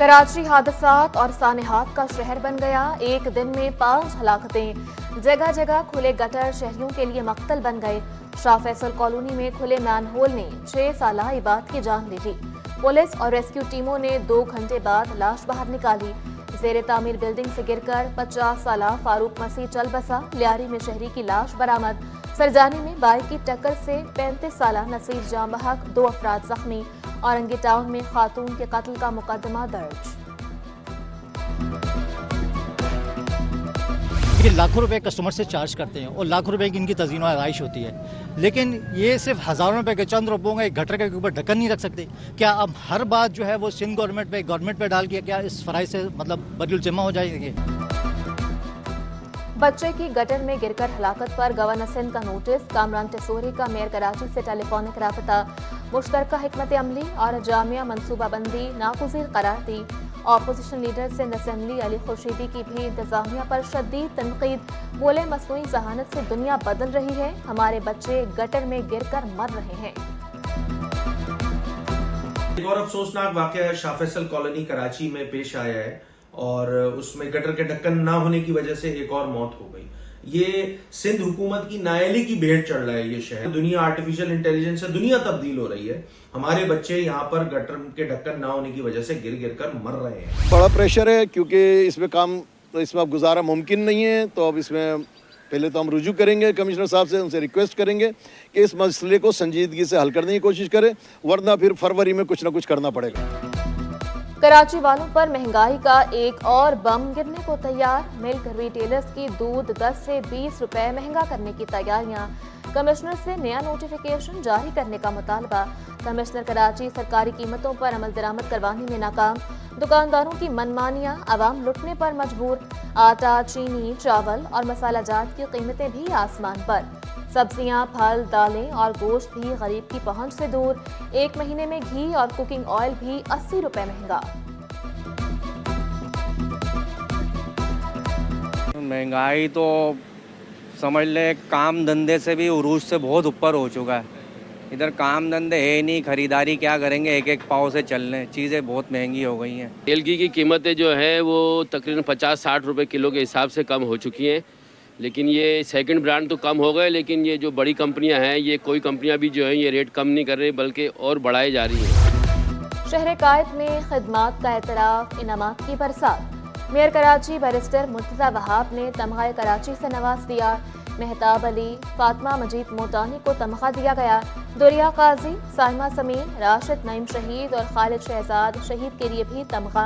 कराची हादसात और सानेहात का शहर बन गया। एक दिन में 5 हलाकतें। जगह जगह खुले गटर शहरियों के लिए मक्तल बन गए। शाह फैसल कॉलोनी में खुले मैनहोल ने 6 साला इबाद की जान ले ली। पुलिस और रेस्क्यू टीमों ने 2 घंटे बाद लाश बाहर निकाली। जेर तामीर बिल्डिंग से गिरकर 50 साला फारूक मसीह चल बसा। लियारी में शहरी की लाश बरामद। सरजानी में बाइक की टक्कर से 35 साला नसीर जाम बहक, 2 अफराद जख्मी। औरंगी टाउन में खातून के कत्ल का मुकदमा दर्ज। ये लाखों रुपए कस्टमर से चार्ज करते हैं और लाखों रुपए की इनकी तज़ीन आराइश होती है, लेकिन ये सिर्फ हज़ारों रुपए के चंद रुपयों का एक गटर के ऊपर ढक्कन नहीं रख सकते। क्या अब हर बात जो है वो सिंध गवर्नमेंट पे डाल के क्या इस फराइज से मतलब बदुल जिम्मा हो जाएंगे? बच्चे की गटर में गिरकर हलाकत पर गवर्नर सिंध का नोटिस। कामरान टेसोरी का मेयर कराची से टेलीफोनिक राबता। मुश्तरका हिकमत अमली और जामिया मनसूबाबंदी नागुज़ीर करार दी। Opposition leader Sindh assembly Ali Khurshidi की भी इंतजामिया पर शदीद तनकीद। बोले, मसनूई जहानत से दुनिया बदल रही है, हमारे बच्चे गटर में गिरकर मर रहे हैं। एक और अफसोसनाक वाकया शाह फैसल कॉलोनी कराची में पेश आया है और उसमें गटर के ढक्कन ना होने की वजह से एक और मौत हो गई। ये सिंध हुकूमत की नायली की भेंट चढ़ रहा है। ये शहर दुनिया आर्टिफिशियल इंटेलिजेंस से दुनिया तब्दील हो रही है। हमारे बच्चे यहाँ पर गटर के ढक्कन ना होने की वजह से गिर गिर कर मर रहे हैं। बड़ा प्रेशर है क्योंकि इसमें अब गुजारा मुमकिन नहीं है। तो अब इसमें पहले तो हम रुजू करेंगे कमिश्नर साहब से, उनसे रिक्वेस्ट करेंगे कि इस मसले को संजीदगी से हल करने की कोशिश करें, वरना फिर फरवरी में कुछ ना कुछ करना पड़ेगा। कराची वालों पर महंगाई का एक और बम गिरने को तैयार। मिल्क रिटेलर्स की दूध 10 से 20 रुपए महंगा करने की तैयारियां। कमिश्नर से नया नोटिफिकेशन जारी करने का मुतालबा। कमिश्नर कराची सरकारी कीमतों पर अमल दरामद करवाने में नाकाम। दुकानदारों की मनमानियां, आवाम लुटने पर मजबूर। आटा, चीनी, चावल और मसाला जात की कीमतें भी आसमान पर। सब्जियां, फल, दालें और गोश्त भी गरीब की पहुंच से दूर। एक महीने में घी और कुकिंग ऑयल भी 80 रुपए महंगा। महंगाई तो समझ ले काम धंधे से भी उरूज से बहुत ऊपर हो चुका है। इधर काम धंधे है नहीं, खरीदारी क्या करेंगे, एक एक पाव से चलने। चीज़ें बहुत महंगी हो गई हैं। तेल की कीमतें जो है वो तकरीबन 50-60 रुपए किलो के हिसाब से कम हो चुकी हैं। लेकिन ये सेकंड ब्रांड तो कम हो गए, लेकिन ये जो बड़ी कंपनियां हैं, ये कोई कंपनियां भी जो हैं ये रेट कम नहीं कर रही बल्कि और बढ़ाई जा रही हैं। शहर कायद में खिदमात का एतराफ़, इनामात की बरसात। मेयर कराची बैरिस्टर मुर्तज़ा वहाब ने तमग़ा कराची से नवाज दिया। मेहताब अली, फातिमा मजीद मोटानी को तमग़ा दिया गया। दुरिया काजी, साइमा समीन, राशिद नईम शहीद और खालिद शहजाद शहीद के लिए भी तमग़ा।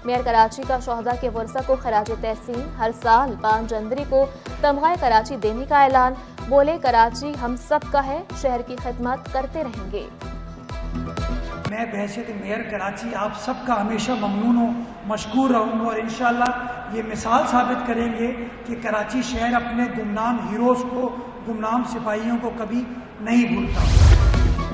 मेयर कराची का शोहदा के वर्सा को खराज तहसीन। हर साल 5 जनवरी को तमग़ा कराची देने का ऐलान। बोले, कराची हम सब का है, शहर की खिदमत करते रहेंगे। मैं बहैसियत मेयर कराची आप सबका हमेशा ममनून हो, मशकूर रहूँगा और इंशाअल्लाह ये मिसाल साबित करेंगे कि कराची शहर अपने गुमनाम हीरोज़ को, गुमनाम सिपाहियों को कभी नहीं भूलता।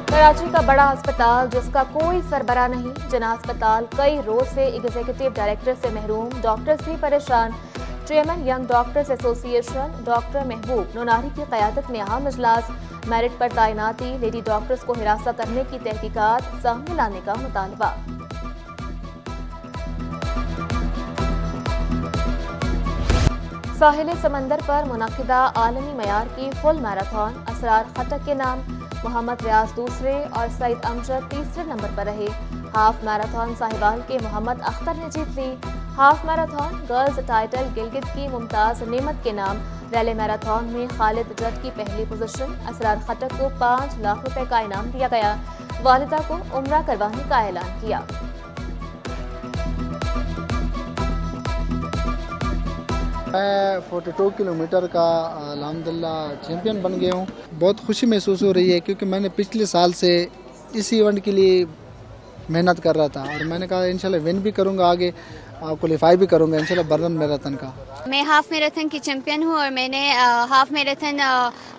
कराची का बड़ा अस्पताल जिसका कोई सरबरा नहीं। जना अस्पताल कई रोज से एग्जीक्यूटिव डायरेक्टर से महरूम। डॉक्टर्स भी परेशान। Chairman young doctors association doctor महबूब नोनारी की क़यादत में अहम इजलास। मेरिट पर तैनाती, लेडी डॉक्टर्स को हिरासत करने की तहकीकात सामने लाने का मुतालबा। साहिल समंदर पर मुनक़िदा आलमी मयार की फुल मैराथन। असरार खटक के नाम। मोहम्मद रियाज दूसरे और सईद अमजद तीसरे नंबर पर रहे। हाफ मैराथन साहिवाल के मोहम्मद अख्तर ने जीत ली। Half marathon girls title Gilgit की मुमताज नेमत के नाम। रैली मैराथन में खालिद जट की पहली पोजीशन। असरार खटक को 5 लाख रुपए का इनाम दिया गया। वालिदा को उम्रा करवाने का ऐलान किया। मैं 42 किलोमीटर का अल्हम्दुलिल्लाह चैम्पियन बन गया हूँ। बहुत खुशी महसूस हो रही है क्योंकि मैंने पिछले साल से इस इवेंट के लिए मेहनत कर रहा था और मैंने कहा इंशाल्लाह विन भी करूँगा, आगे क्वालिफाई भी करूँगा इंशाल्लाह बर्न मैराथन का। मैं हाफ मैराथन की चैम्पियन हूँ और मैंने हाफ मैराथन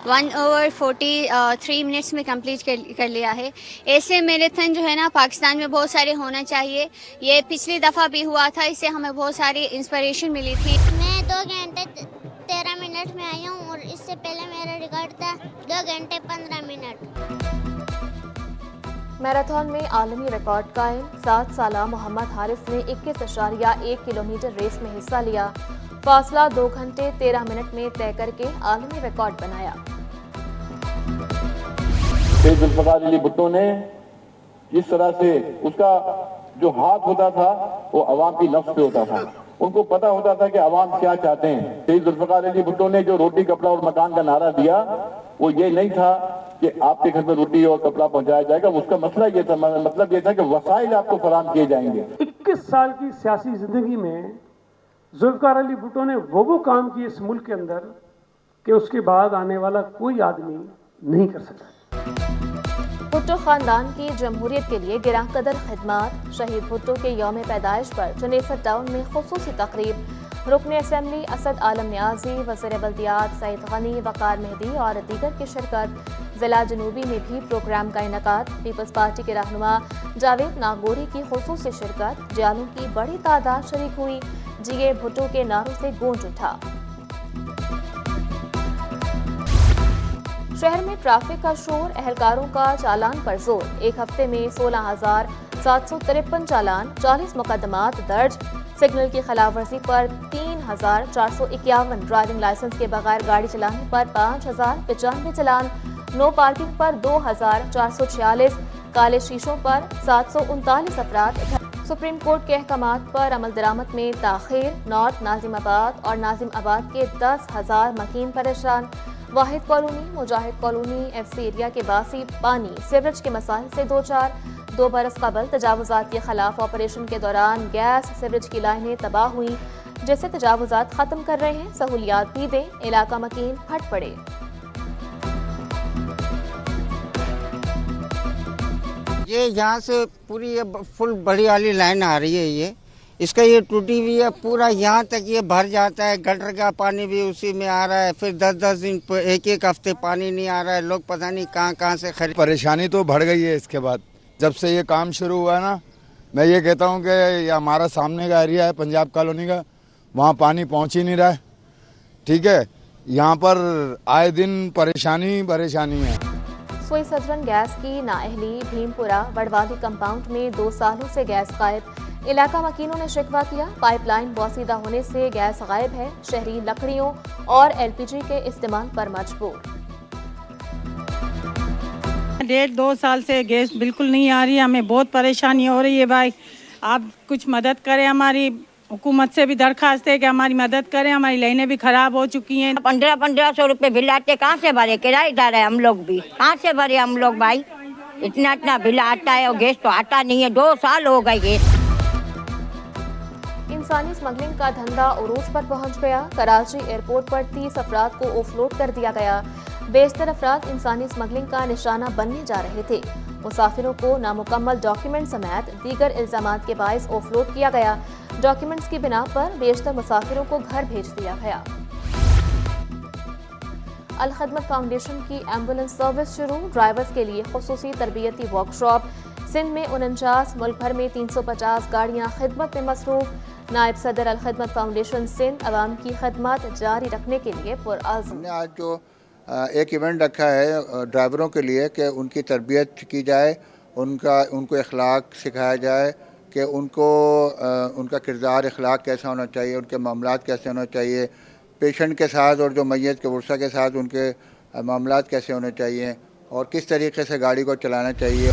1:43 मिनट्स में कंप्लीट कर लिया है। ऐसे मैराथन जो है ना पाकिस्तान में बहुत सारे होना चाहिए। ये पिछली दफ़ा भी हुआ था, इससे हमें बहुत सारी इंस्पिरेशन मिली थी। मैं 2 घंटे 13 मिनट में आई हूँ और इससे पहले मेरा रिकॉर्ड था 2 घंटे 15 मिनट। मैराथन में आलमी रिकॉर्ड कायम। 7 साला मोहम्मद हारिस ने 21.1 किलोमीटर रेस में हिस्सा लिया। फासला 2 घंटे 13 मिनट में तय करके आलमी रिकॉर्ड बनाया। जुल्फ़िकार अली भुट्टो ने जिस तरह से उसका जो हाथ होता था वो अवाम की नफ्स पे होता था, उनको पता होता था कि अवाम क्या चाहते हैं। शहीद जुल्फ़िकार अली भुट्टो ने जो रोटी कपड़ा और मकान का नारा दिया वो ये नहीं था कि आपके घर में रोटी और कपड़ा पहुंचाया जाएगा, उसका मसला ये था, मतलब ये था कि वसाइल आपको फराहम किए जाएंगे। 21 साल की सियासी जिंदगी में जुल्फ़िकार अली भुट्टो ने वो काम किए इस मुल्क के अंदर कि उसके बाद आने वाला कोई आदमी नहीं कर सका। भुट्टो खानदान की जमहूरियत के लिए गिरां कदर खिदमात। शहीद भुट्टो के यौम पैदाइश पर चनेसर टाउन में खुसूसी तकरीब। रुकन असम्बली असद आलम न्याजी, वज़ीर बल्दियात सईद गनी, वकार मेहदी और दीगर की शिरकत। जिला जनूबी में भी प्रोग्राम का इनकाद। पीपल्स पार्टी के रहनुमा जावेद नागौरी की खुसूसी शिरकत। जियालों की बड़ी तादाद शरीक हुई। जिए भुट्टो के नारों से गूंज उठा। शहर में ट्रैफिक का शोर, एहलकारों का चालान पर जोर। एक हफ्ते में 16,753 चालान, 40 मुकदमात दर्ज। सिग्नल की खिलाफवर्जी पर 3,451, ड्राइविंग लाइसेंस के बगैर गाड़ी चलाने पर 5,095 चालान, नो पार्किंग पर 2,446, काले शीशों पर 739 अफराद। सुप्रीम कोर्ट के अहकामात पर अमल दरामद में ताखीर। नॉर्थ नाजिमाबाद और नाजिमाबाद के 10,000 मकीन परेशान। वाहिद कॉलोनी, मुजाहिद कॉलोनी, FC एरिया के बासी पानी सीवरेज के मसाइल से 2 बरस कबल तजावुजात के खिलाफ ऑपरेशन के दौरान गैस सीवरेज की लाइनें तबाह हुई, जिससे तजावुजात खत्म कर रहे हैं। सहूलियात भी दें, इलाका मकीन फट पड़े। ये यहाँ से पूरी ये फुल बड़ी वाली लाइन आ रही है, ये इसका ये टूटी हुई है, पूरा यहाँ तक ये भर जाता है। गटर का पानी भी उसी में आ रहा है, फिर 10-10 दिन एक हफ्ते पानी नहीं आ रहा है। लोग पता नहीं कहाँ से खरीद। परेशानी तो बढ़ गई है इसके बाद, जब से ये काम शुरू हुआ ना। मैं ये कहता हूँ कि ये हमारा सामने का एरिया है पंजाब कॉलोनी का, वहाँ पानी पहुँच ही नहीं रहा है। ठीक है, यहाँ पर आए दिन परेशानी है। सुई सदरन गैस की नाअहली। भीमपुरा बड़वाली कंपाउंड में 2 सालों से गैस गायब। इलाका मकीनों ने शिकवा किया, पाइपलाइन बोसीदा होने से गैस गायब है। शहरी लकड़ियों और LPG के इस्तेमाल पर मजबूर। 1.5-2 साल से गैस बिल्कुल नहीं आ रही है, हमें बहुत परेशानी हो रही है भाई। आप कुछ मदद करें, हमारी हुकूमत से भी दरखास्त है कि हमारी मदद करें, हमारी लाइनें भी खराब हो चुकी हैं। 1500 रुपये बिल आते, कहाँ से भरे? किराएदार है हम लोग भी, कहाँ से भरे हम लोग भाई? इतना बिल आता है और गैस तो आता नहीं है। 2 साल हो गए गैस। इंसानी स्मगलिंग का धंधा उरूज पर पहुंच गया। कराची एयरपोर्ट पर 30 अफराद को ऑफलोड कर दिया गया। बेशतर अफराद इंसानी स्मगलिंग का निशाना बनने जा रहे थे। मुसाफिरों को नामुकम्मल डॉक्यूमेंट समेत दीगर इल्जामात के बायस ऑफलोड किया गया। डॉक्यूमेंट्स की बिना पर बेशतर मुसाफिरों को घर भेज दिया गया। अल खिदमत फाउंडेशन की एम्बुलेंस सर्विस शुरू। ड्राइवर्स के लिए खुसूसी तरबियती वर्कशॉप। सिंध में 49, मुल्क भर में 350 गाड़ियां खिदमत में मसरूफ। नायब सदर अल खिदमत फाउंडेशन सिंध अवाम की खिदमत जारी रखने के लिए पुरअज़्म। हमने आज जो एक इवेंट रखा है ड्राइवरों के लिए कि उनकी तरबियत की जाए, उनको अखलाक सिखाया जाए कि उनका किरदार अखलाक कैसा होना चाहिए, उनके मामलात कैसे होना चाहिए, पेशेंट के साथ और जो मैयत के वर्सा के साथ उनके मामलात कैसे होने चाहिए और किस तरीके से गाड़ी को चलाना चाहिए।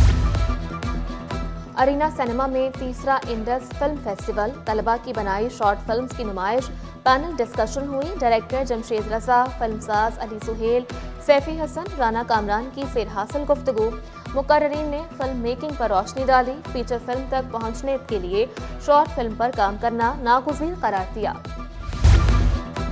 अरीना सिनेमा में तीसरा इंडस फिल्म फेस्टिवल। तलबा की बनाई शॉर्ट फिल्म्स की नुमाइश। पैनल डिस्कशन हुई। डायरेक्टर जमशेद रजा, फिल्मसाज अली सुहेल, सैफी हसन, राना कामरान की सेर हासिल गुफ्तगू। मुकर्रीन ने फिल्म मेकिंग पर रोशनी डाली। फीचर फिल्म तक पहुंचने के लिए शॉर्ट फिल्म पर काम करना नागुज़ीर करार दिया।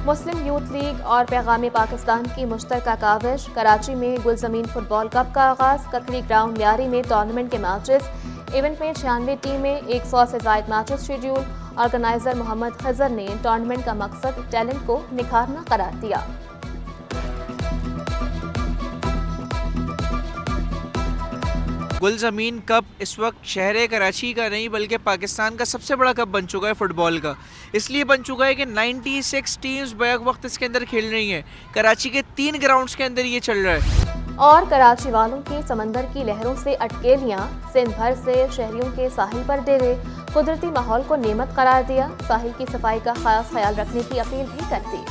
मुस्लिम यूथ लीग और पैगाम पाकिस्तान की मुश्तरका काविश। कराची में गुलजमीन फुटबॉल कप का आगाज। ककड़ी ग्राउंड लियारी में टूर्नामेंट के मैचेस। इवेंट में 96 टीमें, 100 से ज़ायद मैचेस शेड्यूल। ऑर्गेनाइजर मोहम्मद खजर ने टूर्नामेंट का मकसद टैलेंट को निखारना करार दिया। गुलजमीन कप इस वक्त शहर कराची का नहीं बल्कि पाकिस्तान का सबसे बड़ा कप बन चुका है फुटबॉल का। इसलिए बन चुका है कि 96 टीम्स बैक वक्त इसके अंदर खेल रही हैं। कराची के 3 ग्राउंड्स के अंदर ये चल रहा है। और कराची वालों की समंदर की लहरों से अटकेलियां, सिंध भर से शहरियों के साहिल पर डेरे, कुदरती माहौल को नेमत करार दिया, साहिल की सफाई का खास ख्याल रखने की अपील भी कर दी।